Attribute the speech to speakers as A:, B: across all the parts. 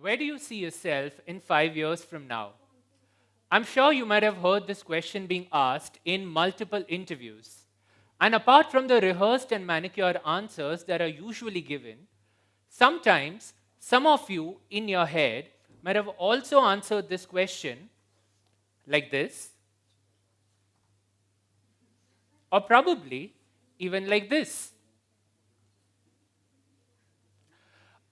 A: Where do you see yourself in 5 years from now? I'm sure you might have heard this question being asked in multiple interviews. And apart from the rehearsed and manicured answers that are usually given, sometimes some of you in your head might have also answered this question like this, or probably even like this.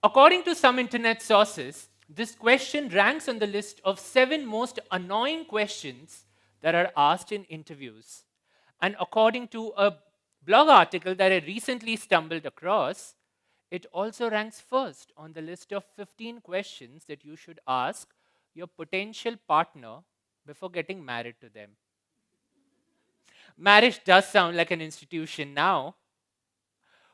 A: According to some internet sources, this question ranks on the list of 7 most annoying questions that are asked in interviews. And according to a blog article that I recently stumbled across, it also ranks first on the list of 15 questions that you should ask your potential partner before getting married to them. Marriage does sound like an institution now.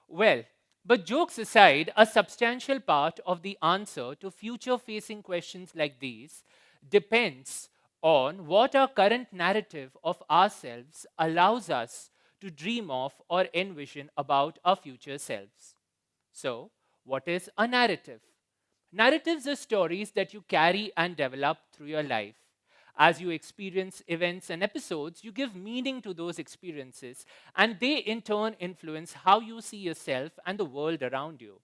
A: Well, but jokes aside, a substantial part of the answer to future facing questions like these depends on what our current narrative of ourselves allows us to dream of or envision about our future selves. So, what is a narrative? Narratives are stories that you carry and develop through your life. As you experience events and episodes, you give meaning to those experiences, and they in turn influence how you see yourself and the world around you.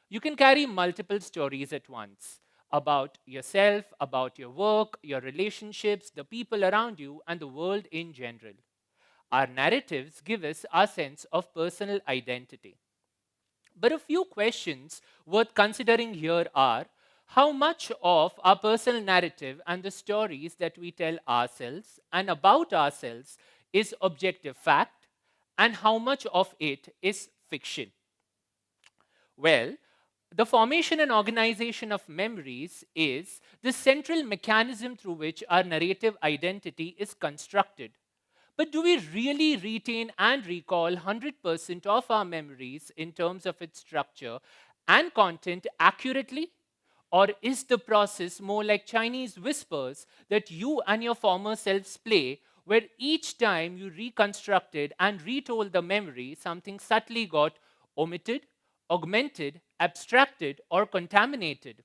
A: You can carry multiple stories at once about yourself, about your work, your relationships, the people around you, and the world in general. Our narratives give us our sense of personal identity. But a few questions worth considering here are: how much of our personal narrative and the stories that we tell ourselves and about ourselves is objective fact, and how much of it is fiction? Well, the formation and organization of memories is the central mechanism through which our narrative identity is constructed. But do we really retain and recall 100% of our memories in terms of its structure and content accurately? Or is the process more like Chinese whispers that you and your former selves play, where each time you reconstructed and retold the memory, something subtly got omitted, augmented, abstracted, or contaminated?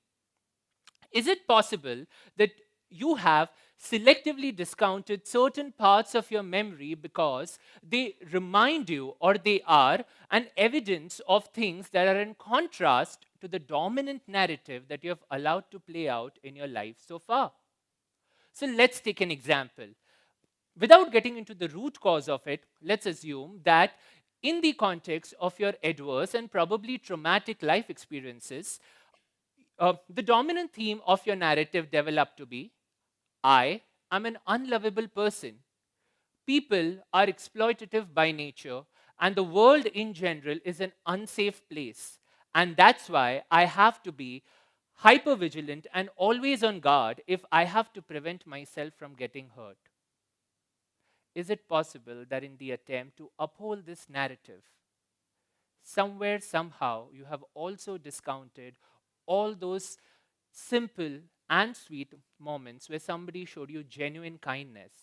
A: Is it possible that you have selectively discounted certain parts of your memory because they remind you or they are an evidence of things that are in contrast to the dominant narrative that you have allowed to play out in your life so far? So let's take an example. Without getting into the root cause of it, let's assume that in the context of your adverse and probably traumatic life experiences, the dominant theme of your narrative developed to be: I am an unlovable person. People are exploitative by nature, and the world in general is an unsafe place. And that's why I have to be hyper vigilant and always on guard if I have to prevent myself from getting hurt. Is it possible that in the attempt to uphold this narrative, somewhere, somehow, you have also discounted all those simple and sweet moments where somebody showed you genuine kindness?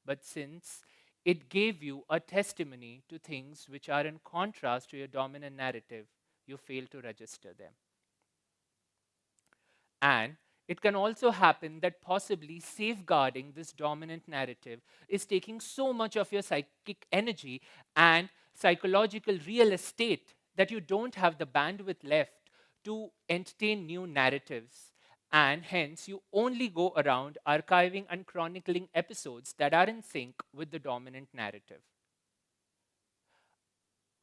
A: But since it gave you a testimony to things which are in contrast to your dominant narrative, you fail to register them. And it can also happen that possibly safeguarding this dominant narrative is taking so much of your psychic energy and psychological real estate that you don't have the bandwidth left to entertain new narratives. And hence, you only go around archiving and chronicling episodes that are in sync with the dominant narrative.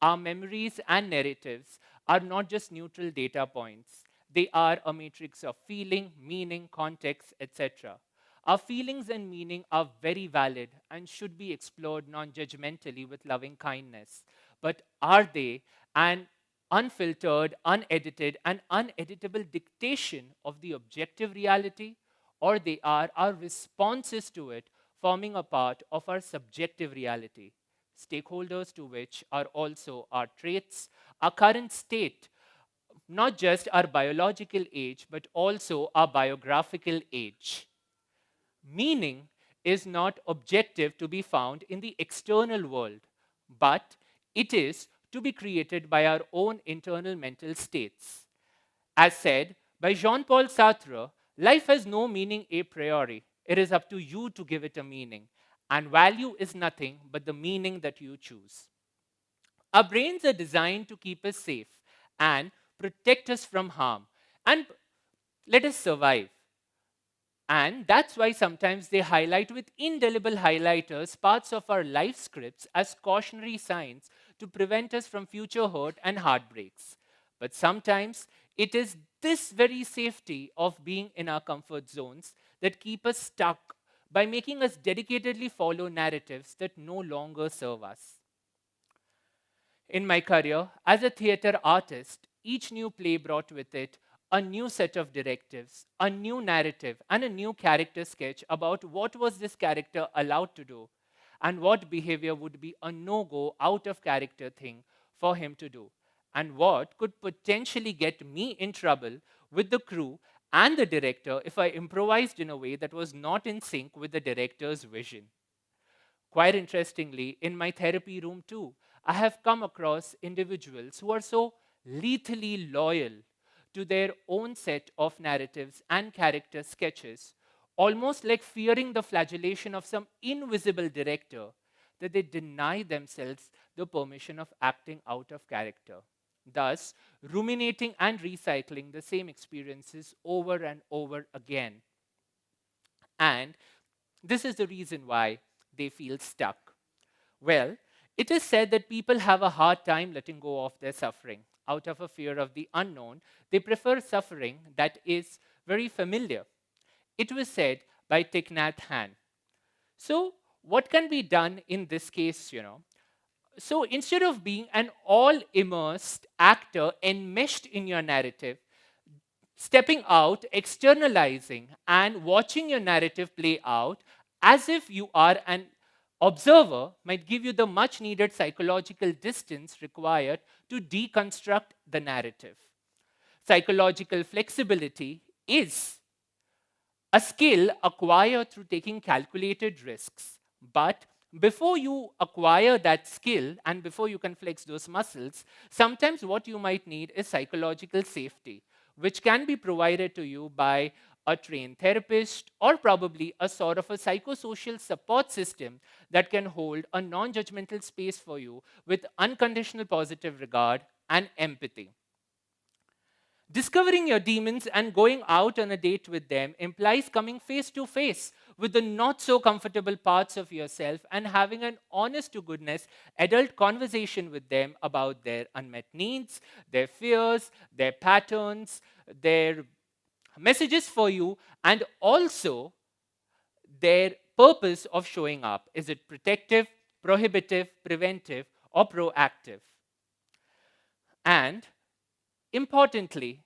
A: Our memories and narratives are not just neutral data points. They are a matrix of feeling, meaning, context, etc. Our feelings and meaning are very valid and should be explored non judgmentally with loving kindness. But are they an unfiltered, unedited, and uneditable dictation of the objective reality? Or they are our responses to it, forming a part of our subjective reality, stakeholders to which are also our traits, our current state, not just our biological age, but also our biographical age. Meaning is not objective to be found in the external world, but it is to be created by our own internal mental states. As said By Jean Paul Sartre, life has no meaning a priori. It is up to you to give it a meaning. And value is nothing but the meaning that you choose. Our brains are designed to keep us safe and protect us from harm and let us survive. And that's why sometimes they highlight with indelible highlighters parts of our life scripts as cautionary signs to prevent us from future hurt and heartbreaks. But sometimes it is this very safety of being in our comfort zones that keep us stuck by making us dedicatedly follow narratives that no longer serve us. In my career as a theater artist, each new play brought with it a new set of directives, a new narrative, and a new character sketch about what was this character allowed to do and what behavior would be a no-go out of character thing for him to do and what could potentially get me in trouble with the crew and the director if I improvised in a way that was not in sync with the director's vision. Quite interestingly, in my therapy room too, I have come across individuals who are so lethally loyal to their own set of narratives and character sketches, almost like fearing the flagellation of some invisible director, that they deny themselves the permission of acting out of character, thus ruminating and recycling the same experiences over and over again. And this is the reason why they feel stuck. Well, it is said that people have a hard time letting go of their suffering. Out of a fear of the unknown, they prefer suffering that is very familiar. It was said by Thich Nhat Hanh. So, what can be done in this case? So, instead of being an all immersed actor enmeshed in your narrative, stepping out, externalizing, and watching your narrative play out as if you are an observer might give you the much needed psychological distance required to deconstruct the narrative. Psychological flexibility is a skill acquired through taking calculated risks. But before you acquire that skill and before you can flex those muscles, sometimes what you might need is psychological safety, which can be provided to you by a trained therapist or probably a sort of a psychosocial support system that can hold a non judgmental space for you with unconditional positive regard and empathy. Discovering your demons and going out on a date with them implies coming face to face with the not so comfortable parts of yourself and having an honest to goodness adult conversation with them about their unmet needs, their fears, their patterns, their messages for you, and also their purpose of showing up. Is it protective, prohibitive, preventive, or proactive? And importantly,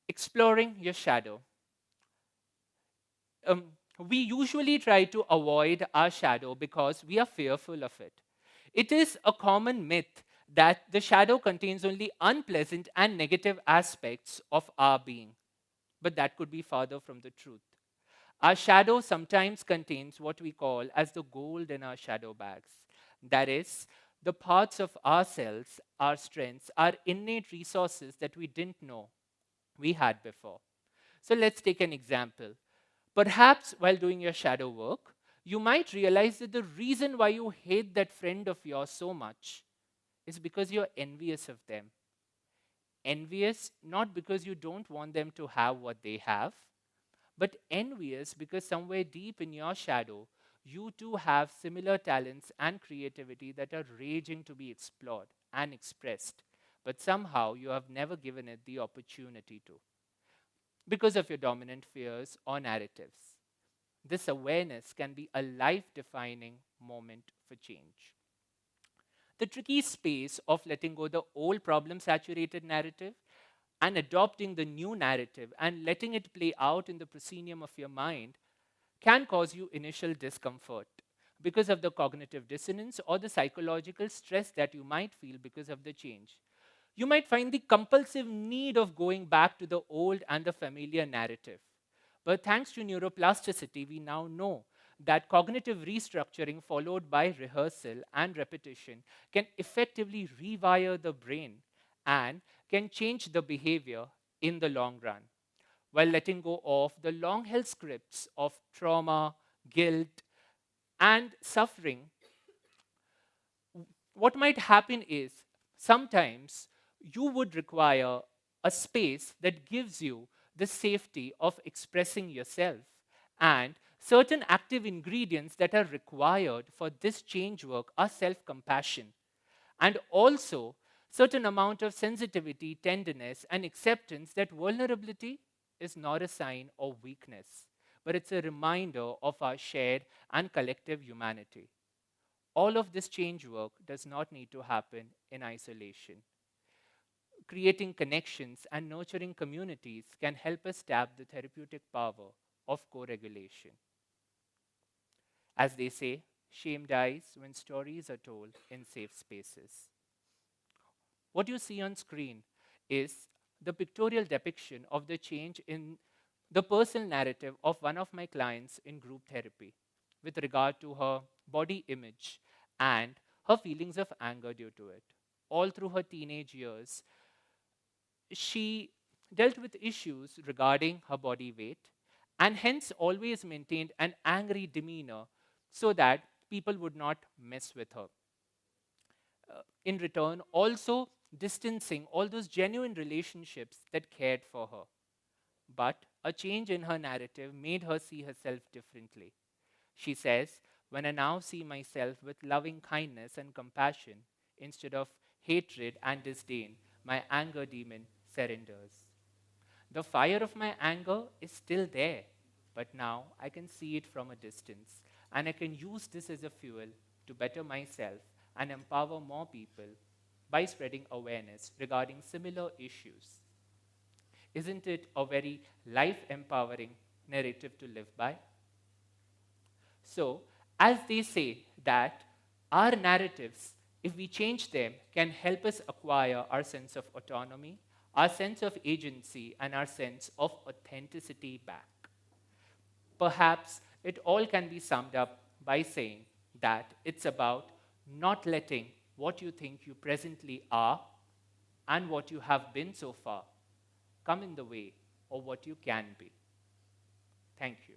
A: exploring your shadow. Um, we usually try to avoid our shadow because we are fearful of it. It is a common myth that the shadow contains only unpleasant and negative aspects of our being, but that could be farther from the truth. Our shadow sometimes contains what we call as the gold in our shadow bags. That is, the parts of ourselves, our strengths, our innate resources that we didn't know we had before. So let's take an example. Perhaps while doing your shadow work, you might realize that the reason why you hate that friend of yours so much is because you're envious of them. Envious not because you don't want them to have what they have, but envious because somewhere deep in your shadow, you too have similar talents and creativity that are raging to be explored and expressed, but somehow you have never given it the opportunity to because of your dominant fears or narratives. This awareness can be a life defining moment for change. The tricky space of letting go the old problem saturated narrative and adopting the new narrative and letting it play out in the proscenium of your mind can cause you initial discomfort because of the cognitive dissonance or the psychological stress that you might feel because of the change. You might find the compulsive need of going back to the old and the familiar narrative. But thanks to neuroplasticity, we now know that cognitive restructuring followed by rehearsal and repetition can effectively rewire the brain and can change the behavior in the long run, while letting go of the long held scripts of trauma, guilt, and suffering. What might happen is sometimes you would require a space that gives you the safety of expressing yourself, and certain active ingredients that are required for this change work are self compassion, and also certain amount of sensitivity, tenderness, and acceptance that vulnerability is not a sign of weakness, but it's a reminder of our shared and collective humanity. All of this change work does not need to happen in isolation. Creating connections and nurturing communities can help us tap the therapeutic power of co regulation. As they say, shame dies when stories are told in safe spaces. What you see on screen is the pictorial depiction of the change in the personal narrative of one of my clients in group therapy with regard to her body image and her feelings of anger due to it. All through her teenage years, she dealt with issues regarding her body weight and hence always maintained an angry demeanor so that people would not mess with her. In return, also distancing all those genuine relationships that cared for her. But a change in her narrative made her see herself differently. She says, when I now see myself with loving kindness and compassion instead of hatred and disdain, my anger demon surrenders. The fire of my anger is still there, but now I can see it from a distance, and I can use this as a fuel to better myself and empower more people by spreading awareness regarding similar issues. Isn't it a very life empowering narrative to live by? So, as they say that our narratives, if we change them, can help us acquire our sense of autonomy, our sense of agency, and our sense of authenticity back. Perhaps it all can be summed up by saying that it's about not letting what you think you presently are and what you have been so far come in the way of what you can be. Thank you.